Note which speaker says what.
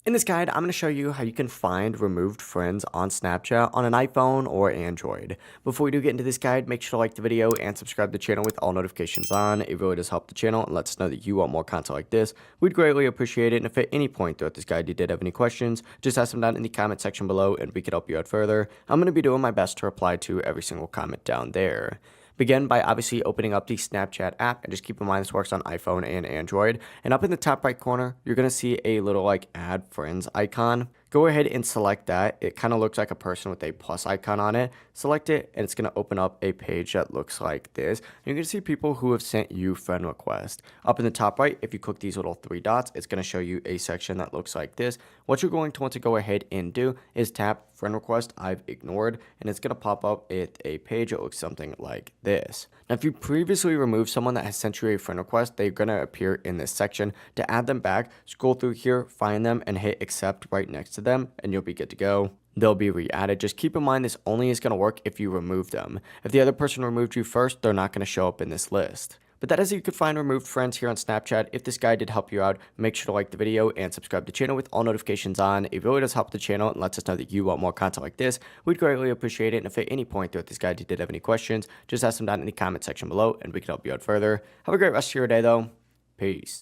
Speaker 1: In this guide, I'm going to show you how you can find removed friends on Snapchat on an iPhone or Android. Before we do get into this guide, make sure to like the video and subscribe to the channel with all notifications on. It really does help the channel and lets us know that you want more content like this. We'd greatly appreciate it. And if at any point throughout this guide you did have any questions, just ask them down in the comment section below and we could help you out further. I'm going to be doing my best to reply to every single comment down there. Begin by obviously opening up the Snapchat app, and just keep in mind this works on iPhone and Android. And up in the top right corner, you're going to see a little like add friends icon. Go ahead and select that. It kind of looks like a person with a plus icon on it. Select it and it's going to open up a page that looks like this. You're going to see people who have sent you friend requests. Up in the top right, if you click these little three dots, it's going to show you a section that looks like this. What you're going to want to go ahead and do is tap friend request I've ignored, and it's going to pop up with a page that looks something like this. Now, if you previously removed someone that has sent you a friend request, they're going to appear in this section. To add them back, scroll through here, find them, and hit accept right next to them, and you'll be good to go. They'll be re-added. Just keep in mind this only is going to work if you remove them. If the other person removed you first, they're not going to show up in this list. But that is how you could find removed friends here on Snapchat. If this guide did help you out, make sure to like the video and subscribe to the channel with all notifications on. It really does help the channel and lets us know that you want more content like this. We'd greatly appreciate it. And if at any point throughout this guide you did have any questions, just ask them down in the comment section below and we can help you out further. Have a great rest of your day though. Peace.